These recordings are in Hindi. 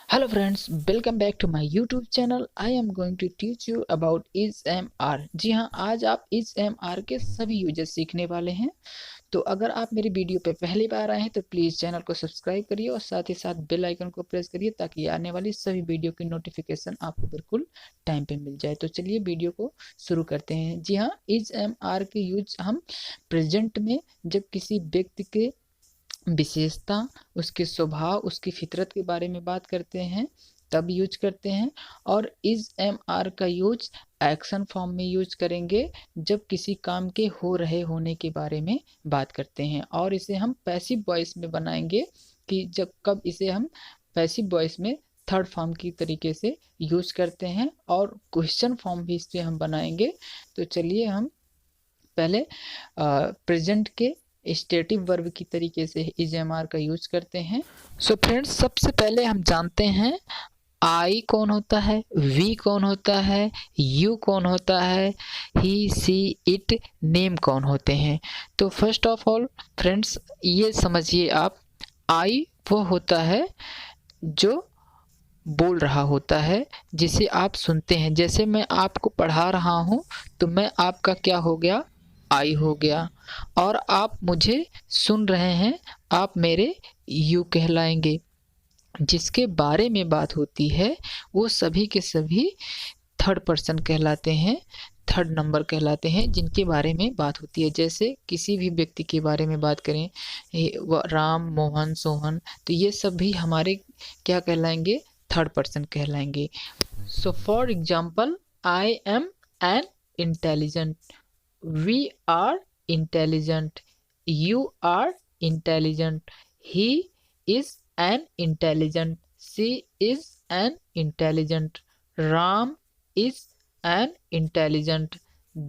Hello friends, welcome back to my YouTube channel. I am going to teach you about is-एम-आर। जी हाँ, आज आप is-एम-आर के सभी यूजेस सीखने वाले हैं। तो अगर आप मेरी वीडियो पे पहली बार आए हैं तो प्लीज़ चैनल को सब्सक्राइब करिए और साथ ही साथ बेल आइकन को प्रेस करिए ताकि आने वाली सभी वीडियो की नोटिफिकेशन आपको बिल्कुल टाइम पे मिल जाए। तो चलिए वीडियो को शुरू करते हैं। जी हाँ, is-एम-आर के यूज हम प्रेजेंट में जब किसी व्यक्ति के विशेषता, उसके स्वभाव, उसकी फितरत के बारे में बात करते हैं तब यूज करते हैं। और is-एम-आर का यूज एक्शन फॉर्म में यूज करेंगे जब किसी काम के हो रहे होने के बारे में बात करते हैं। और इसे हम पैसिव वॉइस में बनाएंगे कि जब कब इसे हम पैसिव वॉइस में थर्ड फॉर्म की तरीके से यूज करते हैं। और क्वेश्चन फॉर्म भी इससे हम बनाएंगे। तो चलिए हम पहले प्रेजेंट के स्टेटिव वर्ब की तरीके से is-एम-आर का यूज करते हैं। सो फ्रेंड्स, सबसे पहले हम जानते हैं आई कौन होता है, वी कौन होता है, यू कौन होता है, ही, सी, इट, नेम कौन होते हैं। तो फर्स्ट ऑफ ऑल फ्रेंड्स, ये समझिए आप, आई वो होता है जो बोल रहा होता है, जिसे आप सुनते हैं। जैसे मैं आपको पढ़ा रहा हूँ तो मैं आपका क्या हो गया, आई हो गया। और आप मुझे सुन रहे हैं, आप मेरे यू कहलाएंगे। जिसके बारे में बात होती है वो सभी के सभी थर्ड पर्सन कहलाते हैं, थर्ड नंबर कहलाते हैं जिनके बारे में बात होती है। जैसे किसी भी व्यक्ति के बारे में बात करें, राम, मोहन, सोहन, तो ये सब भी हमारे क्या कहलाएंगे, थर्ड पर्सन कहलाएंगे। So for example, I am an intelligent, we are intelligent, you are intelligent, he is an intelligent, she is an intelligent, Ram is an intelligent,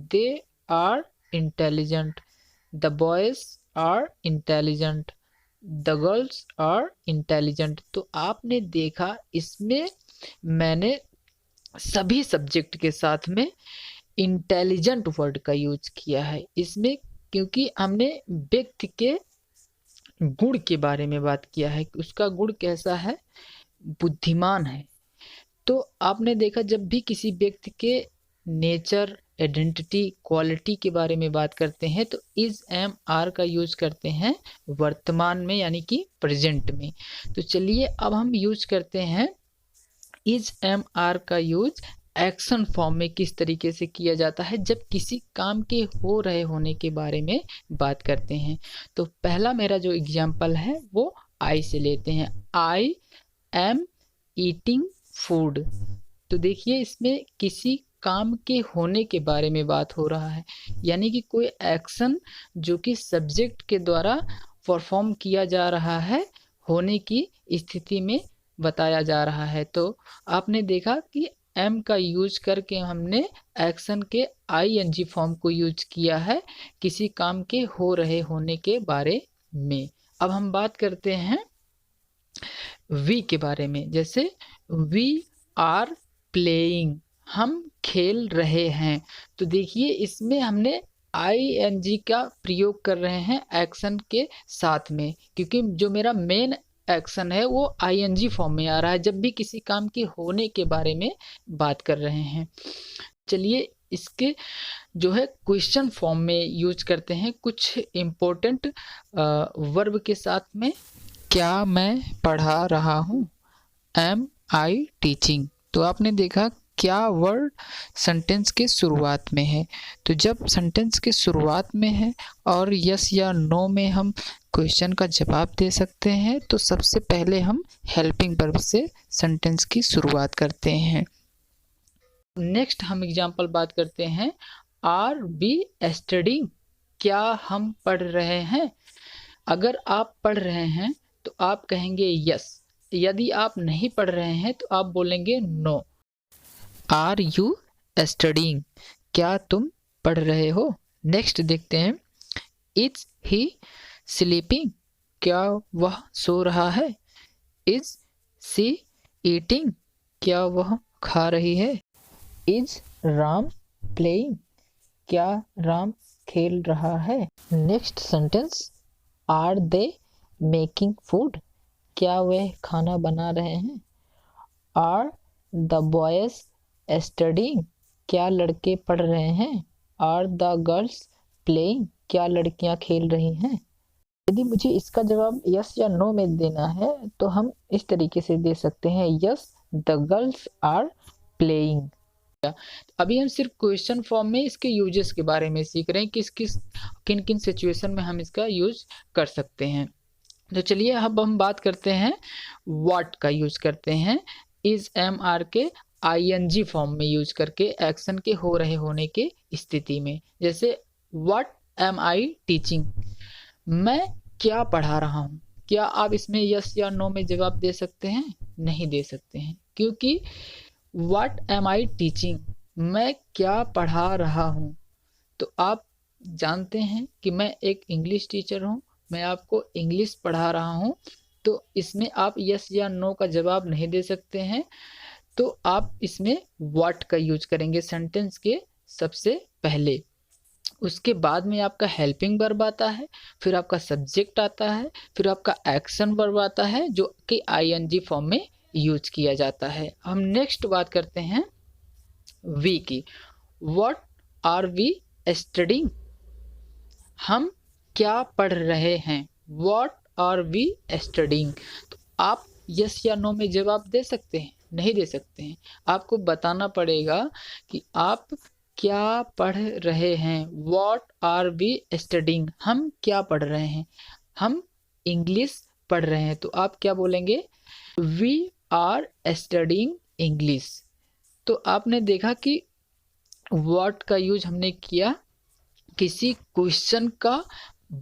they are intelligent, the boys are intelligent, the girls are intelligent। तो आपने देखा इसमें मैंने सभी सब्जेक्ट के साथ में इंटेलिजेंट वर्ड का यूज किया है इसमें, क्योंकि हमने व्यक्ति के गुण के बारे में बात किया है कि उसका गुण कैसा है, बुद्धिमान है। तो आपने देखा जब भी किसी व्यक्ति के नेचर, आइडेंटिटी, क्वालिटी के बारे में बात करते हैं तो is-एम-आर का यूज करते हैं वर्तमान में, यानी कि प्रेजेंट में। तो चलिए अब हम यूज करते हैं is-एम-आर का यूज एक्शन फॉर्म में किस तरीके से किया जाता है जब किसी काम के हो रहे होने के बारे में बात करते हैं। तो पहला मेरा जो एग्जाम्पल है वो आई से लेते हैं। I am eating food. तो देखिए इसमें किसी काम के होने के बारे में बात हो रहा है, यानी कि कोई एक्शन जो कि सब्जेक्ट के द्वारा परफॉर्म किया जा रहा है, होने की स्थिति में बताया जा रहा है। तो आपने देखा कि एम का यूज करके हमने एक्शन के आईएनजी फॉर्म को यूज किया है किसी काम के हो रहे होने के बारे में। अब हम बात करते हैं वी के बारे में। जैसे वी आर प्लेइंग, हम खेल रहे हैं। तो देखिए इसमें हमने आईएनजी का प्रयोग कर रहे हैं एक्शन के साथ में, क्योंकि जो मेरा मेन एक्शन है वो आईएनजी फॉर्म में आ रहा है जब भी किसी काम के होने के बारे में बात कर रहे हैं। चलिए इसके जो है क्वेश्चन फॉर्म में यूज करते हैं कुछ इम्पोर्टेंट वर्ब के साथ में। क्या मैं पढ़ा रहा हूँ, एम आई टीचिंग। तो आपने देखा क्या वर्ड सेंटेंस के शुरुआत में है। तो जब सेंटेंस के शुरुआत में है और यस या नो में हम क्वेश्चन का जवाब दे सकते हैं, तो सबसे पहले हम हेल्पिंग वर्ब से सेंटेंस की शुरुआत करते हैं। नेक्स्ट हम एग्जांपल बात करते हैं, आर बी स्टडीइंग, क्या हम पढ़ रहे हैं। अगर आप पढ़ रहे हैं तो आप कहेंगे यस, यदि आप नहीं पढ़ रहे हैं तो आप बोलेंगे नो। आर यू स्टडीइंग, क्या तुम पढ़ रहे हो। नेक्स्ट देखते हैं, इज ही स्लीपिंग, क्या वह सो रहा है। इज सी ईटिंग, क्या वह खा रही है। इज राम प्लेइंग, क्या राम खेल रहा है। Next sentence, are they making food, क्या वे खाना बना रहे हैं। आर द बॉयज स्टडीइंग, क्या लड़के पढ़ रहे हैं। आर द गर्ल्स प्लेइंग, क्या लड़कियां खेल रही हैं। यदि मुझे इसका जवाब यस या नो में देना है तो हम इस तरीके से दे सकते हैं, yes the girls are playing. अभी हम सिर्फ क्वेश्चन फॉर्म में इसके यूजेस के बारे में सीख रहे हैं, किन किन सिचुएशन में हम इसका यूज कर सकते हैं। तो चलिए अब हम बात करते हैं व्हाट का यूज करते हैं इज एम आर के आईएनजी फॉर्म में यूज करके एक्शन के हो रहे होने के स्थिति में। जैसे व्हाट एम आई टीचिंग, मैं क्या पढ़ा रहा हूँ। क्या आप इसमें यस या नो में जवाब दे सकते हैं? नहीं दे सकते हैं, क्योंकि व्हाट एम आई टीचिंग, मैं क्या पढ़ा रहा हूँ। तो आप जानते हैं कि मैं एक इंग्लिश टीचर हूँ, मैं आपको इंग्लिश पढ़ा रहा हूँ, तो इसमें आप यस या नो का जवाब नहीं दे सकते हैं। तो आप इसमें व्हाट का यूज करेंगे सेंटेंस के सबसे पहले। उसके बाद में आपका हेल्पिंग वर्ब आता है, फिर आपका सब्जेक्ट आता है, फिर आपका एक्शन वर्ब आता है जो कि आईएनजी फॉर्म में यूज किया जाता है। हम नेक्स्ट बात करते हैं वी की। व्हाट आर वी स्टडीइंग, हम क्या पढ़ रहे हैं। व्हाट आर वी स्टडीइंग, तो आप यस या नो में जवाब दे सकते हैं? नहीं दे सकते हैं। आपको बताना पड़ेगा कि आप क्या पढ़ रहे हैं। व्हाट आर वी स्टडीइंग, हम क्या पढ़ रहे हैं। हम इंग्लिश पढ़ रहे हैं, तो आप क्या बोलेंगे? We are studying English. तो आपने देखा कि व्हाट का यूज हमने किया किसी क्वेश्चन का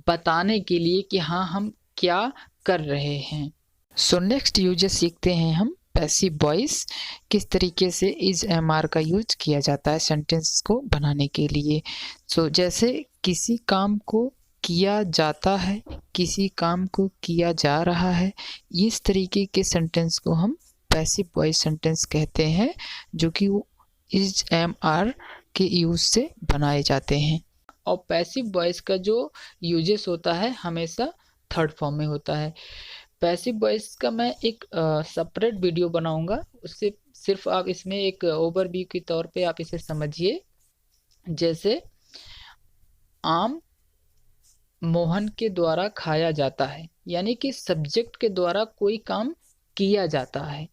बताने के लिए कि हाँ हम क्या कर रहे हैं। सो नेक्स्ट यूजेस सीखते हैं हम पैसिव वॉइस, किस तरीके से इज एम आर का यूज किया जाता है सेंटेंस को बनाने के लिए। सो जैसे किसी काम को किया जाता है, किसी काम को किया जा रहा है, इस तरीके के सेंटेंस को हम पैसिव वॉइस सेंटेंस कहते हैं, जो कि वो इज एम आर के यूज से बनाए जाते हैं। और पैसिव वॉइस का जो यूजेस होता है हमेशा थर्ड फॉर्म में होता है। पैसिव वॉइस का मैं एक सेपरेट वीडियो बनाऊंगा, उससे सिर्फ आप इसमें एक ओवरव्यू के तौर पे आप इसे समझिए। जैसे आम मोहन के द्वारा खाया जाता है, यानी कि सब्जेक्ट के द्वारा कोई काम किया जाता है।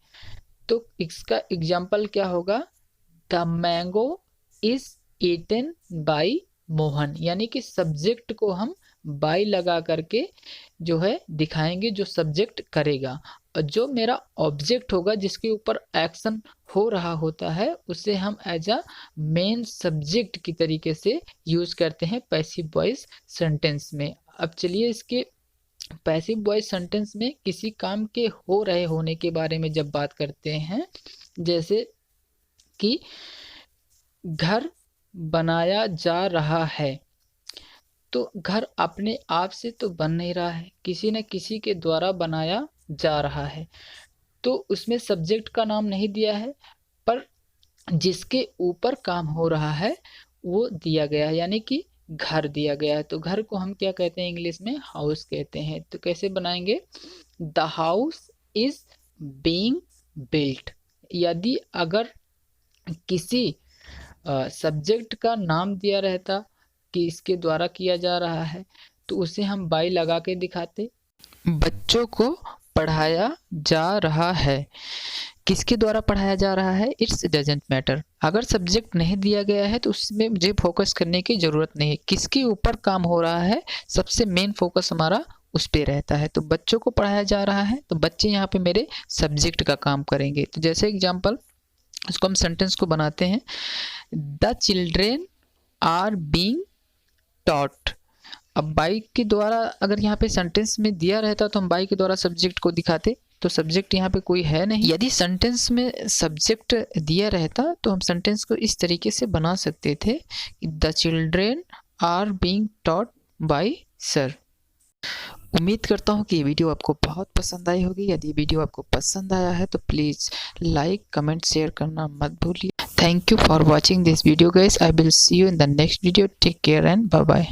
तो इसका एग्जाम्पल क्या होगा? The mango is eaten by Mohan, यानी कि सब्जेक्ट को हम बाय लगा करके जो है दिखाएंगे, जो सब्जेक्ट करेगा, और जो मेरा ऑब्जेक्ट होगा जिसके ऊपर एक्शन हो रहा होता है उसे हम एज अ मेन सब्जेक्ट की तरीके से यूज करते हैं पैसिव वॉइस सेंटेंस में। अब चलिए इसके पैसिव वॉइस सेंटेंस में किसी काम के हो रहे होने के बारे में जब बात करते हैं, जैसे कि घर बनाया जा रहा है, तो घर अपने आप से तो बन नहीं रहा है, किसी न किसी के द्वारा बनाया जा रहा है। तो उसमें सब्जेक्ट का नाम नहीं दिया है, पर जिसके ऊपर काम हो रहा है वो दिया गया है, यानी कि घर दिया गया है। तो घर को हम क्या कहते हैं? इंग्लिश में हाउस कहते हैं। तो कैसे बनाएंगे? The house is being built. यदि अगर किसी सब्जेक्ट का नाम दिया रहता कि इसके द्वारा किया जा रहा है, तो उसे हम बाय लगा के दिखाते। बच्चों को पढ़ाया जा रहा है, किसके द्वारा पढ़ाया जा रहा है? It's doesn't matter. अगर सब्जेक्ट नहीं दिया गया है तो उसमें मुझे फोकस करने की ज़रूरत नहीं है, किसके ऊपर काम हो रहा है सबसे मेन फोकस हमारा उस पे रहता है। तो बच्चों को पढ़ाया जा रहा है, तो बच्चे यहाँ पे मेरे सब्जेक्ट का काम करेंगे। तो जैसे एग्जाम्पल इसको हम सेंटेंस को बनाते हैं, the children are being taught. अब बाई के द्वारा अगर यहाँ पे सेंटेंस में दिया रहता तो हम बाई के द्वारा सब्जेक्ट को दिखाते, तो सब्जेक्ट यहाँ पे कोई है नहीं। यदि सेंटेंस में सब्जेक्ट दिया रहता तो हम सेंटेंस को इस तरीके से बना सकते थे, the children are being taught by sir. उम्मीद करता हूँ कि ये वीडियो आपको बहुत पसंद आई होगी। यदि वीडियो आपको पसंद आया है तो प्लीज़ लाइक कमेंट शेयर करना मत भूलिए। Thank you for watching this video guys. I will see you in the next video. Take care and bye bye.